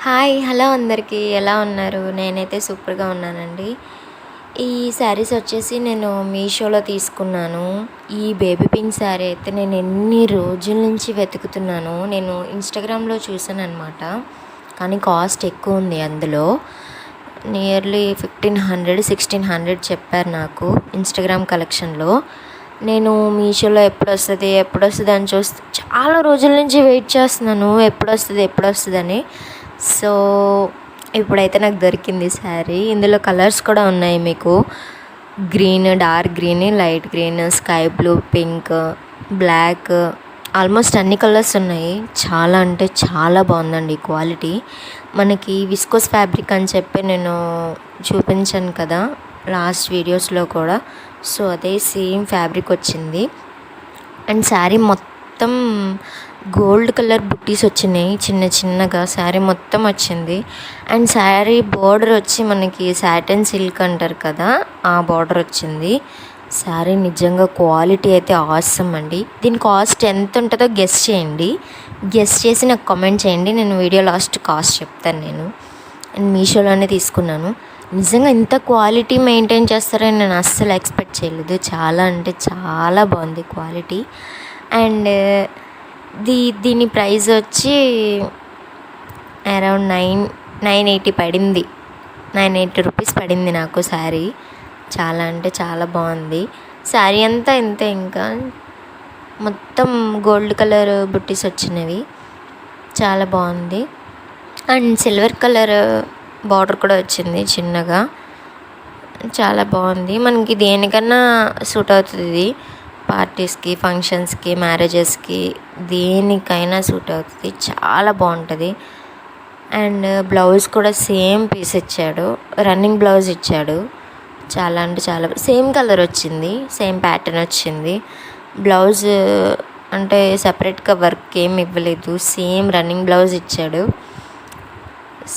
Hi! Hello అందరికీ. ఎలా ఉన్నారు? నేనైతే సూపర్‌గా ఉన్నానండి. ఈ శారీస్ వచ్చేసి నేను మీషోలో తీసుకున్నాను. ఈ బేబీ పింక్ శారీ అయితే నేను ఎన్ని రోజుల నుంచి వెతుకుతున్నానో. నేను ఇన్‌స్టాగ్రామ్‌లో చూసాననమాట. కానీ కాస్ట్ ఎక్కువ ఉంది అందులో. నియర్లీ 1500, 1600 చెప్పారు నాకు ఇన్‌స్టాగ్రామ్ కలెక్షన్‌లో. నేను మీషోలో ఎప్పుడొస్తది అని చూస్తే చాలా రోజుల నుంచి వెయిట్ చేస్తున్నాను. ఎప్పుడొస్తదని. సో ఇప్పుడైతే నాకు దొరికింది శారీ. ఇందులో కలర్స్ కూడా ఉన్నాయి మీకు. Green, dark green, light green, sky blue, pink, black, almost అన్ని కలర్స్ ఉన్నాయి. చాలా అంటే చాలా బాగుందండి క్వాలిటీ. మనకి విస్కోస్ ఫ్యాబ్రిక్ అని చెప్పి నేను చూపించాను కదా లాస్ట్ వీడియోస్లో కూడా. సో అదే సేమ్ ఫ్యాబ్రిక్ వచ్చింది. అండ్ శారీ మొత్తం గోల్డ్ కలర్ బుట్టీస్ వచ్చినాయి చిన్నగా. శారీ మొత్తం వచ్చింది. అండ్ శారీ బోర్డర్ వచ్చి మనకి సాటిన్ సిల్క్ అంటారు కదా, ఆ బోర్డర్ వచ్చింది. శారీ నిజంగా క్వాలిటీ అయితే ఆసమ్ అండి. దీని కాస్ట్ ఎంత ఉంటుందో గెస్ చేయండి. గెస్ చేసి నాకు కామెంట్ చేయండి. నేను వీడియో లాస్ట్ కాస్ట్ చెప్తాను. నేను మీషోలోనే తీసుకున్నాను. నిజంగా ఇంత క్వాలిటీ మెయింటైన్ చేస్తారని నేను అస్సలు ఎక్స్పెక్ట్ చేయలేదు. చాలా అంటే చాలా బాగుంది క్వాలిటీ. అండ్ దీని ప్రైస్ వచ్చి అరౌండ్ 980 పడింది. 980 రూపీస్ పడింది నాకు శారీ. చాలా అంటే చాలా బాగుంది. శారీ అంతా ఇంతే, ఇంకా మొత్తం గోల్డ్ కలర్ బుట్టీస్ వచ్చినవి. చాలా బాగుంది. అండ్ సిల్వర్ కలర్ బార్డర్ కూడా వచ్చింది చిన్నగా. చాలా బాగుంది. మనకి దేనికన్నా సూట్ అవుతుంది ఇది. పార్టీస్కి, ఫంక్షన్స్కి, మ్యారేజెస్కి, దేనికైనా సూట్ అవుతుంది. చాలా బాగుంటుంది. అండ్ బ్లౌజ్ కూడా సేమ్ పీస్ ఇచ్చాడు. రన్నింగ్ బ్లౌజ్ ఇచ్చాడు. చాలా అంటే చాలా సేమ్ కలర్ వచ్చింది, సేమ్ ప్యాటర్న్ వచ్చింది. బ్లౌజ్ అంటే సపరేట్గా వర్క్ ఏమి ఇవ్వలేదు. సేమ్ రన్నింగ్ బ్లౌజ్ ఇచ్చాడు.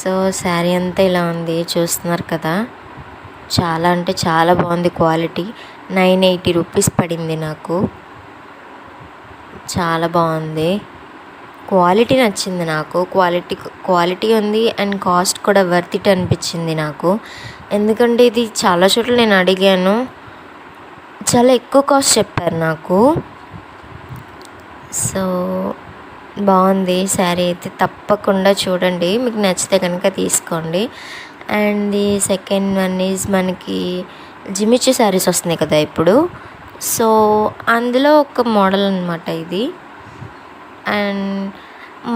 సో శారీ అంతా ఇలా ఉంది, చూస్తున్నారు కదా. చాలా అంటే చాలా బాగుంది క్వాలిటీ. 980 రూపీస్ పడింది నాకు. చాలా బాగుంది. క్వాలిటీ నచ్చింది నాకు. క్వాలిటీ ఉంది. అండ్ కాస్ట్ కూడా వర్త్ ఇట్ అనిపించింది నాకు. ఎందుకంటే ఇది చాలా చోట్ల నేను అడిగాను, చాలా ఎక్కువ కాస్ట్ చెప్పారు నాకు. సో బాగుంది శారీ అయితే. తప్పకుండా చూడండి, మీకు నచ్చితే కనుక తీసుకోండి. And the second one is మనకి జిమిచూ శారీస్ వస్తున్నాయి కదా ఇప్పుడు. సో అందులో ఒక మోడల్ అనమాట ఇది. అండ్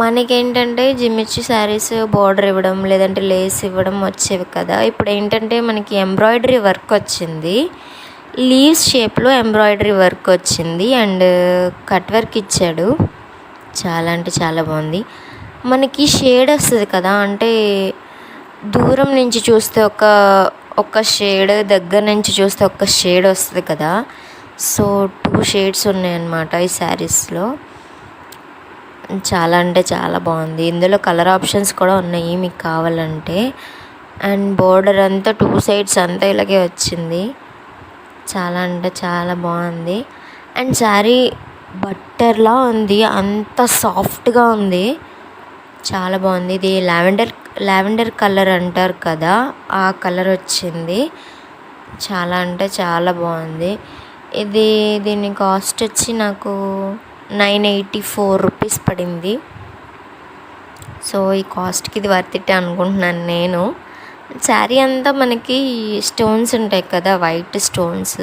మనకేంటంటే జిమిచూ శారీస్ బోర్డర్ ఇవ్వడం లేదంటే లేస్ ఇవ్వడం వచ్చేవి కదా. ఇప్పుడు ఏంటంటే మనకి ఎంబ్రాయిడరీ వర్క్ వచ్చింది. లీవ్స్ షేప్లో ఎంబ్రాయిడరీ వర్క్ వచ్చింది. అండ్ కట్ వర్క్ ఇచ్చాడు. చాలా అంటే చాలా బాగుంది. మనకి షేడ్ వస్తుంది కదా, అంటే దూరం నుంచి చూస్తే ఒక షేడ్, దగ్గర నుంచి చూస్తే ఒక షేడ్ వస్తుంది కదా. సో 2 షేడ్స్ ఉన్నాయన్నమాట ఈ శారీస్లో. చాలా అంటే చాలా బాగుంది. ఇందులో కలర్ ఆప్షన్స్ కూడా ఉన్నాయి మీకు కావాలంటే. అండ్ బోర్డర్ అంతా 2 సైడ్స్ అంతా ఇలాగే వచ్చింది. చాలా అంటే చాలా బాగుంది. అండ్ శారీ బట్టర్లా ఉంది, అంత సాఫ్ట్గా ఉంది. చాలా బాగుంది. ఇది లావెండర్ కలర్ అంటారు కదా, ఆ కలర్ వచ్చింది. చాలా అంటే చాలా బాగుంది. దీని కాస్ట్ వచ్చి నాకు 984 రూపీస్ పడింది. సో ఈ కాస్ట్కి ఇది వర్త్ ఇట్ అనుకుంటున్నాను నేను. శారీ అంతా మనకి స్టోన్స్ ఉంటాయి కదా, వైట్ స్టోన్స్.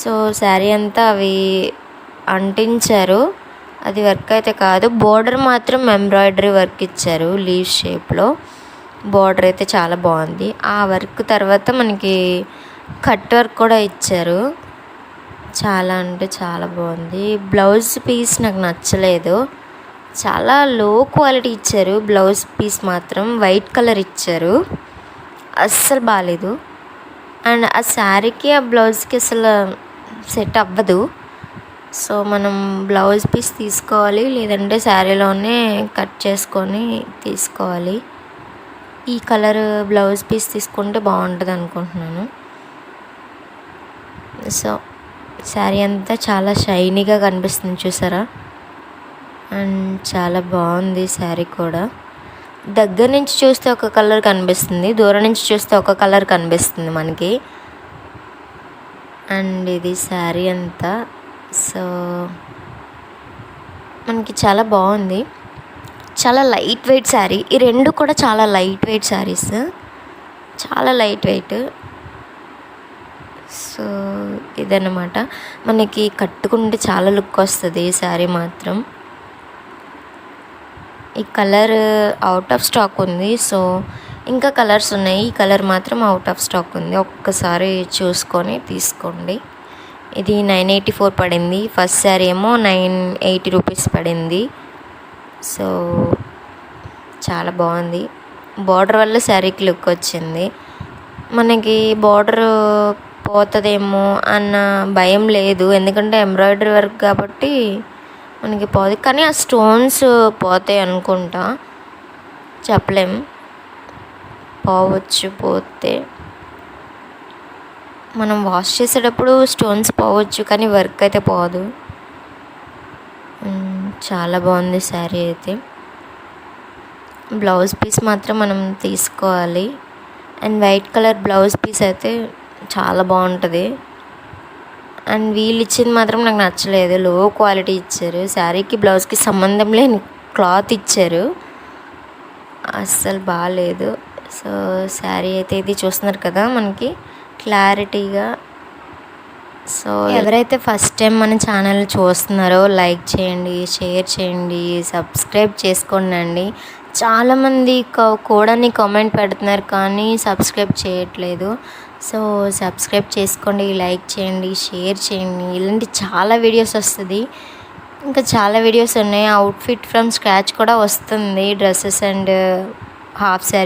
సో శారీ అంతా అవి అంటించారు. అది వర్క్ అయితే కాదు. బోర్డర్ మాత్రం ఎంబ్రాయిడరీ వర్క్ ఇచ్చారు లీవ్ షేప్లో. బోర్డర్ అయితే చాలా బాగుంది. ఆ వర్క్ తర్వాత మనకి కట్ వర్క్ కూడా ఇచ్చారు. చాలా అంటే చాలా బాగుంది. బ్లౌజ్ పీస్ నాకు నచ్చలేదు. చాలా లో క్వాలిటీ ఇచ్చారు. బ్లౌజ్ పీస్ మాత్రం వైట్ కలర్ ఇచ్చారు. అస్సలు బాగాలేదు. అండ్ ఆ శారీకి ఆ బ్లౌజ్కి అసలు సెట్ అవ్వదు. సో మనం బ్లౌజ్ పీస్ తీసుకోవాలి, లేదంటే శారీలోనే కట్ చేసుకొని తీసుకోవాలి. ఈ కలర్ బ్లౌజ్ పీస్ తీసుకుంటే బాగుంటుంది అనుకుంటున్నాను. సో శారీ అంతా చాలా షైనీగా కనిపిస్తుంది, చూసారా. అండ్ చాలా బాగుంది శారీ కూడా. దగ్గర నుంచి చూస్తే ఒక కలర్ కనిపిస్తుంది, దూరం నుంచి చూస్తే ఒక కలర్ కనిపిస్తుంది మనకి. అండ్ ఇది శారీ అంతా. సో మనకి చాలా బాగుంది, చాలా లైట్ వెయిట్ శారీ. ఈ రెండు కూడా చాలా లైట్ వెయిట్ శారీస్, చాలా లైట్ వెయిట్. సో ఇదన్నమాట, మనకి కట్టుకుంటే చాలా లుక్ వస్తుంది ఈ శారీ మాత్రం. ఈ కలర్ అవుట్ ఆఫ్ స్టాక్ ఉంది, సో ఇంకా కలర్స్ ఉన్నాయి, ఈ కలర్ మాత్రం అవుట్ ఆఫ్ స్టాక్ ఉంది. ఒక్కసారి చూసుకొని తీసుకోండి. ఇది 984 పడింది. ఫస్ట్ శారీ ఏమో 980 రూపీస్ పడింది. సో చాలా బాగుంది. బార్డర్ వల్ల శారీకి లుక్ వచ్చింది. మనకి బార్డర్ పోతుందేమో అన్న భయం లేదు, ఎందుకంటే ఎంబ్రాయిడరీ వర్క్ కాబట్టి మనకి పోదు. కానీ ఆ స్టోన్స్ పోతాయి అనుకుంటా, చెప్పలేం, పోవచ్చు. పోతే మనం వాష్ చేసేటప్పుడు స్టోన్స్ పోవచ్చు, కానీ వర్క్ అయితే పోదు. చాలా బాగుంది శారీ అయితే. బ్లౌజ్ పీస్ మాత్రం మనం తీసుకోవాలి. And white colour blouse piece అయితే చాలా బాగుంటుంది. అండ్ వీళ్ళు ఇచ్చింది మాత్రం నాకు నచ్చలేదు, లో క్వాలిటీ ఇచ్చారు. శారీకి బ్లౌజ్కి సంబంధం లేని క్లాత్ ఇచ్చారు, అస్సలు బాగాలేదు. సో శారీ అయితే ఇది చూస్తున్నారు కదా మనకి క్లారిటీగా. సో ఎవరైతే ఫస్ట్ టైం మన ఛానల్ చూస్తున్నారో లైక్ చేయండి, షేర్ చేయండి, సబ్స్క్రైబ్ చేసుకోండి. చాలామంది కూడా కామెంట్ పెడుతున్నారు కానీ సబ్స్క్రైబ్ చేయట్లేదు. సో సబ్స్క్రైబ్ చేసుకోండి, లైక్ చేయండి, షేర్ చేయండి. ఇలాంటి చాలా వీడియోస్ వస్తుంది, ఇంకా చాలా వీడియోస్ ఉన్నాయి. అవుట్ఫిట్ ఫ్రమ్ స్క్రాచ్ కూడా వస్తుంది, డ్రెస్సెస్ అండ్ హాఫ్ శారీ.